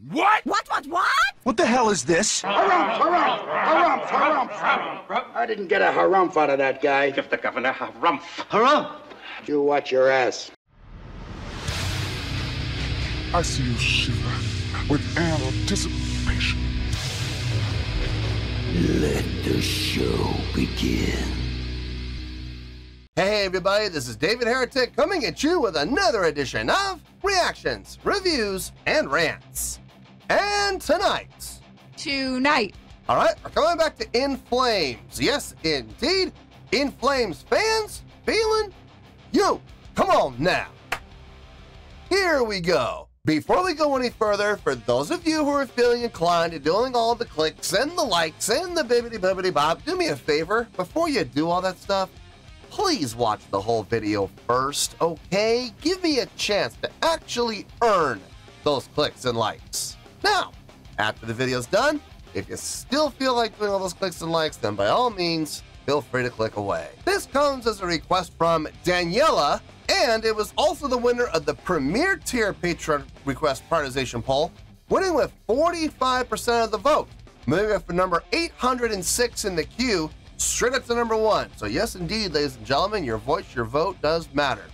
What? What? What the hell is this? Harumph. I didn't get a harumph out of that guy. Give the governor harumph. Harumph? You watch your ass. I see you shiver with anticipation. Let the show begin. Hey everybody, this is David Heretic coming at you with another edition of Reactions, Reviews, and Rants. And tonight, alright, we're coming back to In Flames. Yes, indeed, In Flames fans feeling you. Come on now. Here we go. Before we go any further, for those of you who are feeling inclined to doing all the clicks and the likes and the bibbity bob, do me a favor, before you do all that stuff, please watch the whole video first, okay? Give me a chance to actually earn those clicks and likes. Now, after the video's done, if you still feel like doing all those clicks and likes, then by all means, feel free to click away. This comes as a request from Daniela, and it was also the winner of the Premier Tier Patreon Request Prioritization Poll, winning with 45% of the vote, moving up for number 806 in the queue, straight up to number 1. So yes, indeed, ladies and gentlemen, your voice, your vote does matter.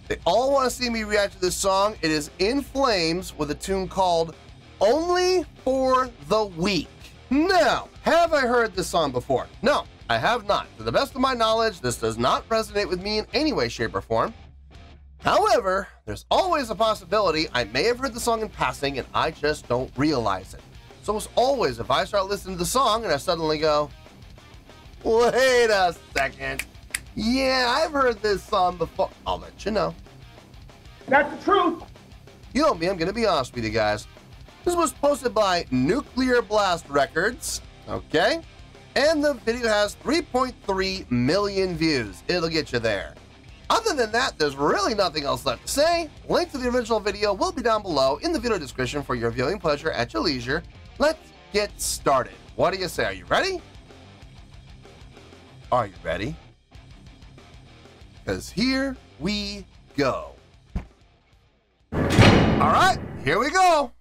They all want to see me react to this song. It is In Flames with a tune called Only for the Weak. Now, have I heard this song before? No, I have not. To the best of my knowledge, this does not resonate with me in any way, shape, or form. However, there's always a possibility I may have heard the song in passing and I just don't realize it. So as always, if I start listening to the song and I suddenly go, wait a second, yeah, I've heard this song before, I'll let you know. That's the truth. You know me, I'm gonna be honest with you guys. This was posted by Nuclear Blast Records, okay? And the video has 3.3 million views. It'll get you there. Other than that, there's really nothing else left to say. Link to the original video will be down below in the video description for your viewing pleasure at your leisure. Let's get started. What do you say? Are you ready? Are you ready? Because here we go. All right, here we go.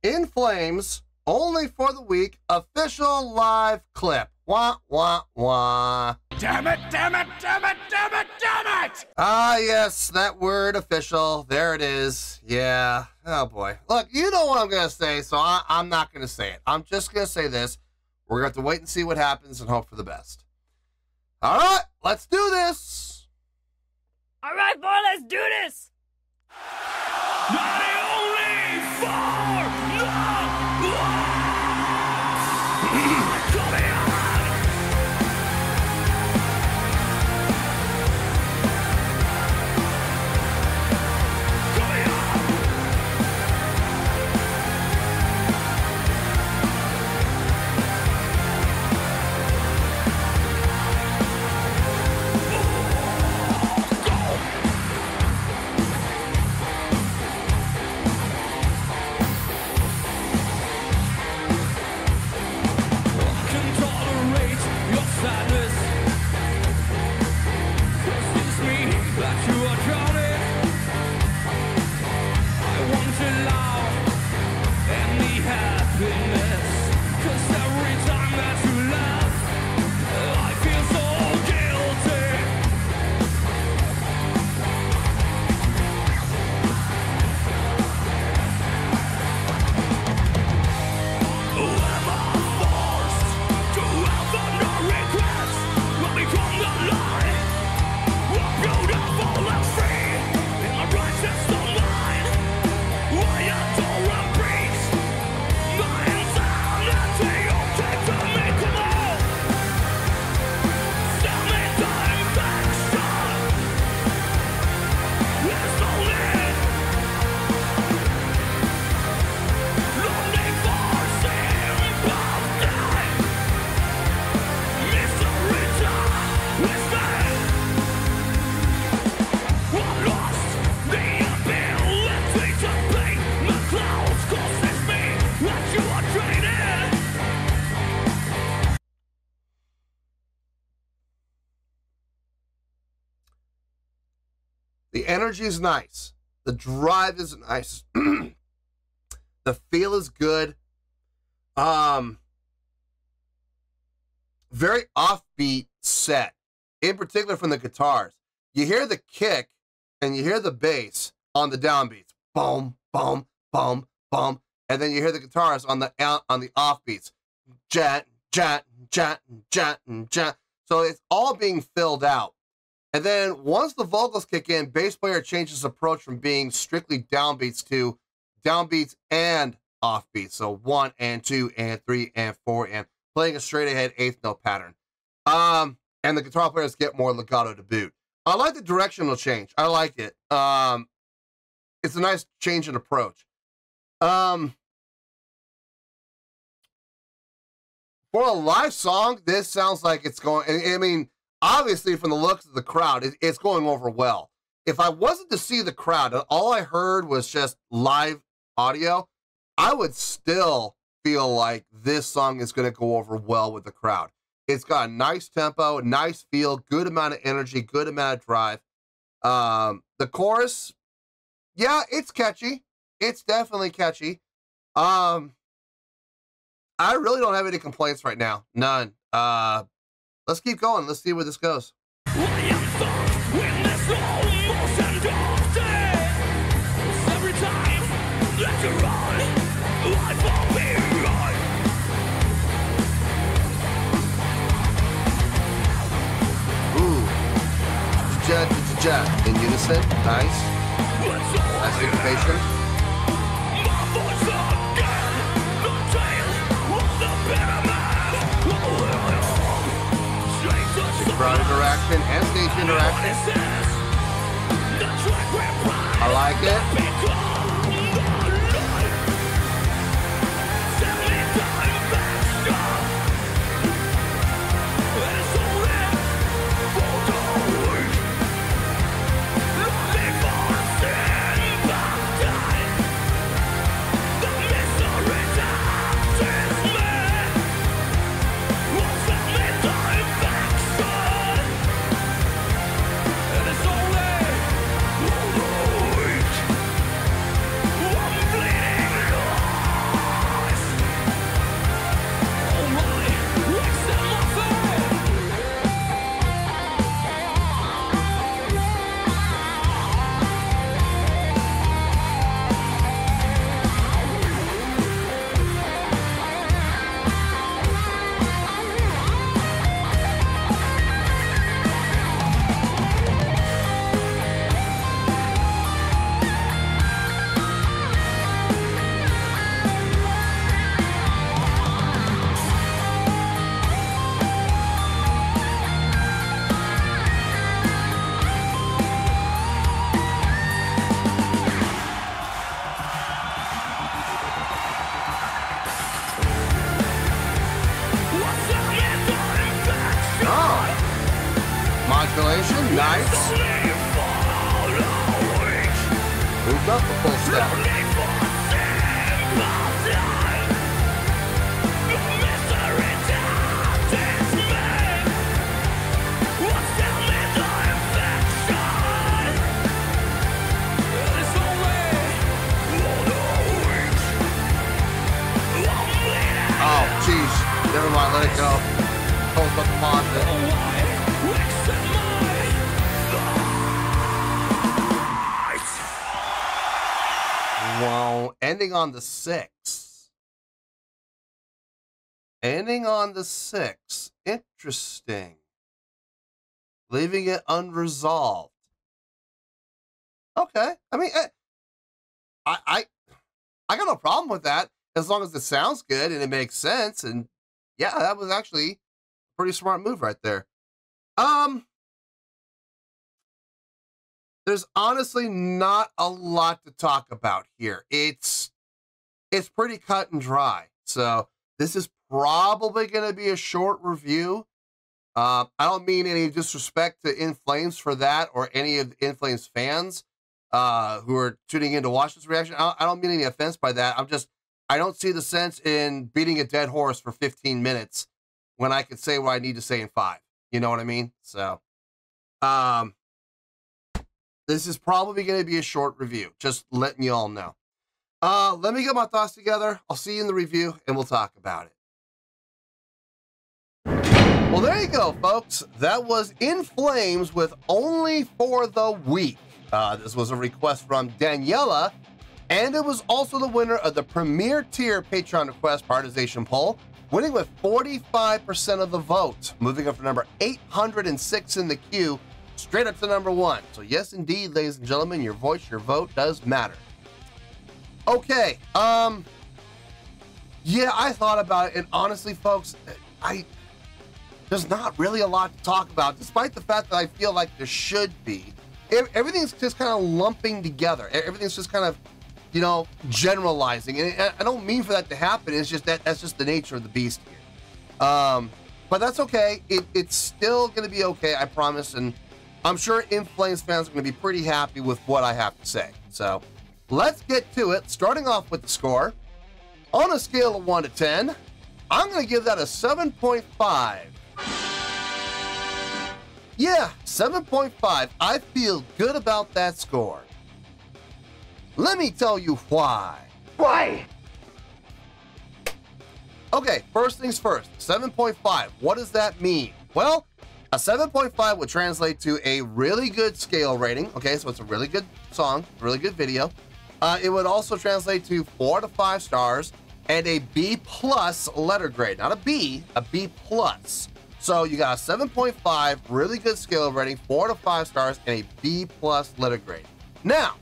In Flames, Only for the Weak, official live clip. Wah, wah, wah. Damn it, damn it, damn it, damn it, damn it! Ah, yes, that word official. There it is. Yeah. Oh, boy. Look, you know what I'm going to say, so I'm not going to say it. I'm just going to say this. We're going to have to wait and see what happens and hope for the best. All right, let's do this. All right, boy, let's do this. Not only for the coming on! The energy is nice. The drive is nice. The feel is good. Very offbeat set, in particular from the guitars. You hear the kick and you hear the bass on the downbeats. Boom, boom, boom, boom. And then you hear the guitars on the offbeats. Jat, jat, jat, jat, jat. So it's all being filled out. And then once the vocals kick in, bass player changes his approach from being strictly downbeats to downbeats and offbeats. So 1 and 2 and 3 and 4 and playing a straight ahead eighth note pattern. And the guitar players get more legato to boot. I like the directional change. I like it. It's a nice change in approach. For a live song, this sounds like it's going, I mean, obviously from the looks of the crowd, it's going over well. If I wasn't to see the crowd and all I heard was just live audio, I would still feel like this song is going to go over well with the crowd. It's got a nice tempo, nice feel, good amount of energy, good amount of drive. The chorus, yeah, it's catchy. It's definitely catchy. I really don't have any complaints right now. None. Let's keep going. Let's see where this goes. In unison, nice. Nice syncopation. Crowd interaction and stage interaction. I like it. Modulation, nice. Moved up the full step. Oh, jeez. Never mind, let it go. Hold up the pause it. Wow, ending on the 6. Ending on the 6. Interesting. Leaving it unresolved. Okay. I mean, I got no problem with that as long as it sounds good and it makes sense. And yeah, that was actually a pretty smart move right there. There's honestly not a lot to talk about here. It's pretty cut and dry. So this is probably going to be a short review. I don't mean any disrespect to In Flames for that or any of the In Flames fans who are tuning in to watch this reaction. I don't mean any offense by that. I don't see the sense in beating a dead horse for 15 minutes when I could say what I need to say in 5. You know what I mean? So, this is probably going to be a short review, just letting you all know. Let me get my thoughts together. I'll see you in the review, and we'll talk about it. Well, there you go, folks. That was In Flames with Only for the Weak. This was a request from Daniela, and it was also the winner of the Premier Tier Patreon Request Prioritization Poll, winning with 45% of the vote, moving up from number 806 in the queue, straight up to number 1. So yes, indeed, ladies and gentlemen, your voice, your vote does matter. Okay, yeah, I thought about it, and honestly, folks, there's not really a lot to talk about, despite the fact that I feel like there should be. Everything's just kind of lumping together. Everything's just kind of, you know, generalizing. And I don't mean for that to happen. It's just that's just the nature of the beast here. But that's okay. It's still going to be okay, I promise. And I'm sure In Flames fans are going to be pretty happy with what I have to say. So let's get to it. Starting off with the score. On a scale of 1 to 10, I'm going to give that a 7.5. Yeah, 7.5. I feel good about that score. Let me tell you why. Why? Okay, first things first, 7.5. What does that mean? Well, a 7.5 would translate to a really good scale rating. Okay, so it's a really good song, really good video. It would also translate to 4 to 5 stars and a B+ letter grade. Not a B plus. So you got a 7.5, really good scale rating, 4 to 5 stars, and a B+ letter grade. Now,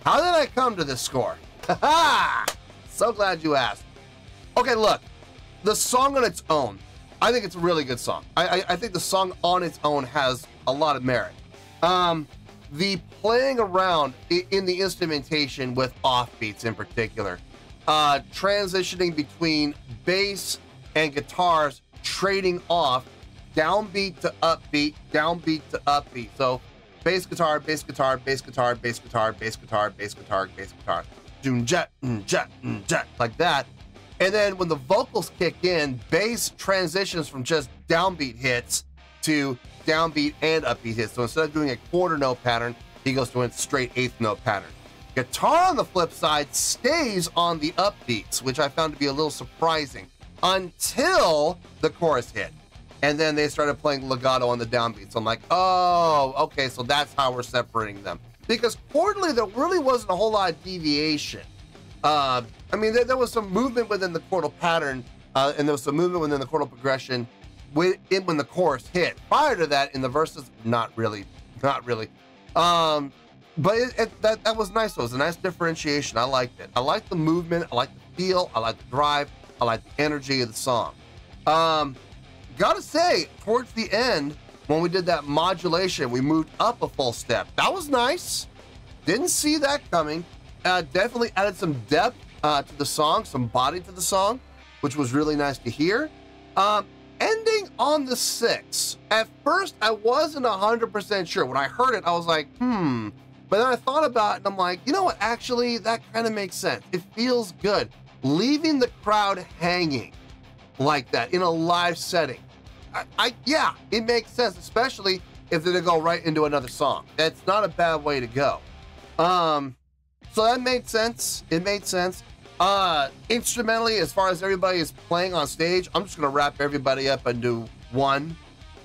how did I come to this score? So glad you asked. Okay, look, the song on its own, I think it's a really good song. I think the song on its own has a lot of merit. The playing around in the instrumentation with offbeats in particular, transitioning between bass and guitars, trading off downbeat to upbeat, downbeat to upbeat. So bass guitar, bass guitar, bass guitar, bass guitar, bass guitar, bass guitar, bass guitar, doom jet, jet, jet, like that. And then when the vocals kick in, bass transitions from just downbeat hits to downbeat and upbeat hits. So instead of doing a quarter note pattern, he goes to a straight eighth note pattern. Guitar on the flip side stays on the upbeats, which I found to be a little surprising until the chorus hit. And then they started playing legato on the downbeats. So I'm like, oh, okay, so that's how we're separating them. Because chordally, there really wasn't a whole lot of deviation. I mean, there was some movement within the chordal pattern, and there was some movement within the chordal progression when the chorus hit. Prior to that, in the verses, not really. But that was nice. It was a nice differentiation. I liked it. I liked the movement. I liked the feel. I liked the drive. I liked the energy of the song. Gotta say, towards the end, when we did that modulation, we moved up a full step. That was nice. Didn't see that coming. Definitely added some depth to the song, some body to the song, which was really nice to hear. Ending on the 6. At first, I wasn't 100% sure. When I heard it, I was like, But then I thought about it, and I'm like, you know what? Actually, that kind of makes sense. It feels good. Leaving the crowd hanging like that in a live setting. Yeah, it makes sense, especially if they're to go right into another song. That's not a bad way to go. So that made sense. It made sense. Instrumentally, as far as everybody is playing on stage, I'm just gonna wrap everybody up into one.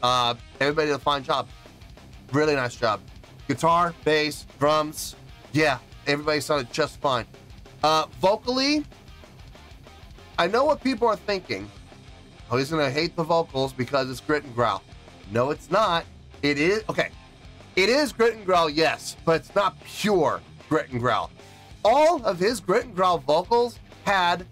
Everybody did a fine job. Really nice job. Guitar, bass, drums. Yeah, everybody sounded just fine. Vocally, I know what people are thinking. Oh, he's gonna hate the vocals because it's grit and growl. No, it's not. It is, okay. It is grit and growl, yes, but it's not pure grit and growl. All of his grit and growl vocals had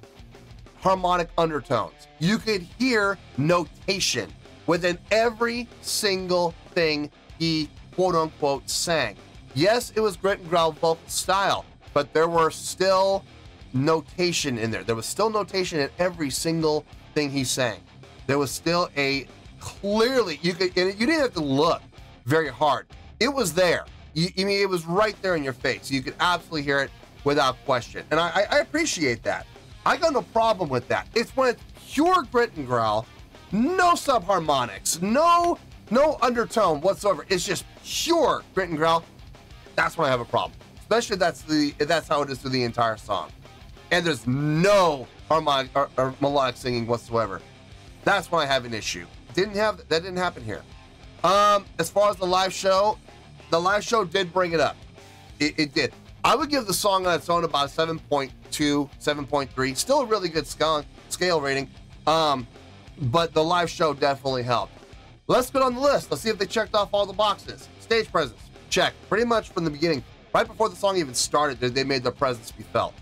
harmonic undertones. You could hear notation within every single thing he quote unquote sang. Yes, it was grit and growl vocal style, but there were still notation in there. There was still notation in every single thing he sang. There was still a clearly, you didn't have to look very hard. It was there. I mean, it was right there in your face. You could absolutely hear it without question. And I appreciate that. I got no problem with that. It's when it's pure grit and growl, no subharmonics, no undertone whatsoever. It's just pure grit and growl. That's when I have a problem. especially if that's how it is through the entire song. And there's no harmonic or melodic singing whatsoever. That's when I have an issue. That didn't happen here. As far as the live show did bring it up. It did. I would give the song on its own about 7.2, 7.3. Still a really good scale rating. But the live show definitely helped. Let's go down the list. Let's see if they checked off all the boxes. Stage presence, check. Pretty much from the beginning, right before the song even started, they made their presence be felt.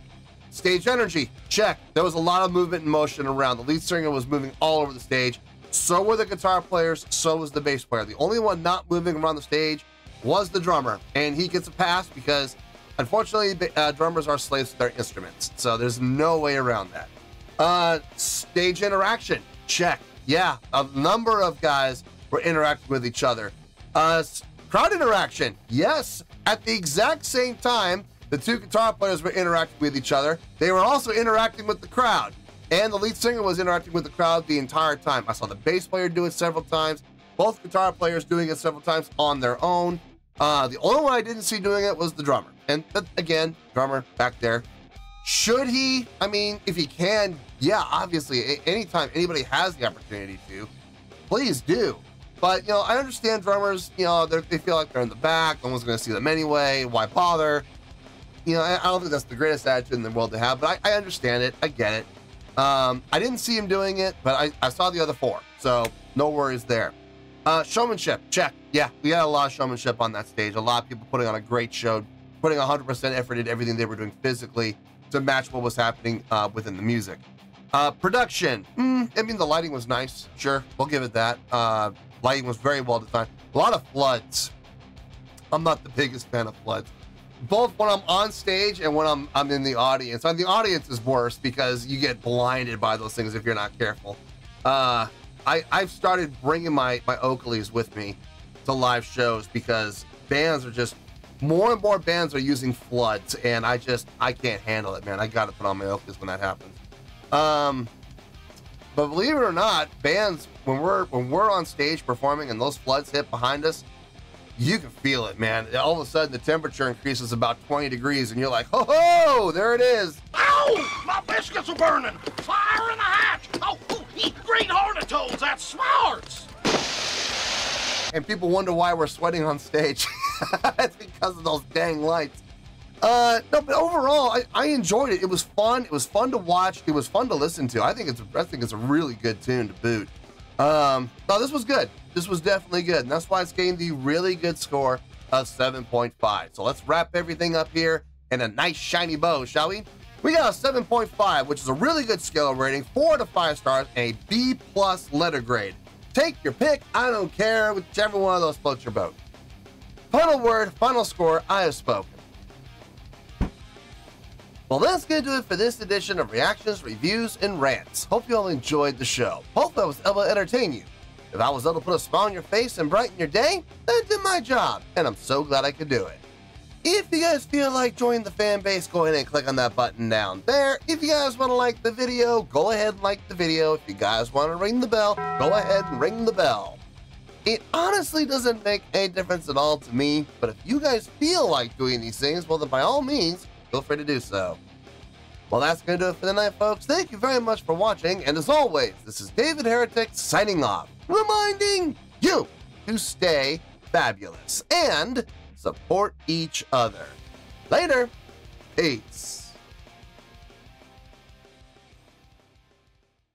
Stage energy, check. There was a lot of movement and motion around. The lead singer was moving all over the stage. So were the guitar players, so was the bass player. The only one not moving around the stage was the drummer, and he gets a pass because, unfortunately, drummers are slaves to their instruments. So there's no way around that. Stage interaction, check. Yeah, a number of guys were interacting with each other. Crowd interaction, yes. At the exact same time, the two guitar players were interacting with each other. They were also interacting with the crowd. And the lead singer was interacting with the crowd the entire time. I saw the bass player do it several times. Both guitar players doing it several times on their own. The only one I didn't see doing it was the drummer. And again, drummer back there. Should he? I mean, if he can, yeah, obviously, anytime anybody has the opportunity to, please do. But, I understand drummers, they feel like they're in the back. No one's going to see them anyway. Why bother? I don't think that's the greatest attitude in the world to have, but I understand it. I get it. I didn't see him doing it, but I saw the other four, so no worries there. Showmanship, check. Yeah, we had a lot of showmanship on that stage. A lot of people putting on a great show, putting 100% effort into everything they were doing physically to match what was happening within the music. Production, I mean, the lighting was nice. Sure, we'll give it that. Lighting was very well designed. A lot of floods. I'm not the biggest fan of floods. Both when I'm on stage and when I'm in the audience. And the audience is worse because you get blinded by those things if you're not careful. I've started bringing my Oakleys with me to live shows because bands are just, more and more bands are using floods, and I can't handle it, man. I gotta put on my Oakleys when that happens. But believe it or not, bands, when we're on stage performing and those floods hit behind us, you can feel it, man. All of a sudden, the temperature increases about 20 degrees, and you're like, ho ho, there it is. Ow! My biscuits are burning! Fire in the hatch! Oh, eat green hornetoads, that's smarts! And people wonder why we're sweating on stage. It's because of those dang lights. No, but overall, I enjoyed it. It was fun. It was fun to watch. It was fun to listen to. I think it's a really good tune to boot. No, this was good. This was definitely good, and that's why it's getting the really good score of 7.5. So let's wrap everything up here in a nice shiny bow, shall we? We got a 7.5, which is a really good scale rating, 4 to 5 stars, and a B+ letter grade. Take your pick. I don't care. Whichever one of those floats your boat. Final word, final score, I have spoken. Well, that's going to do it for this edition of Reactions, Reviews, and Rants. Hope you all enjoyed the show. Hope I was able to entertain you. If I was able to put a smile on your face and brighten your day, that did my job, and I'm so glad I could do it. If you guys feel like joining the fan base, go ahead and click on that button down there. If you guys want to like the video, go ahead and like the video. If you guys want to ring the bell, go ahead and ring the bell. It honestly doesn't make any difference at all to me, but if you guys feel like doing these things, well then by all means, feel free to do so. Well, that's going to do it for the night, folks. Thank you very much for watching, and as always, this is David Heretic signing off, reminding you to stay fabulous and support each other. Later. Peace.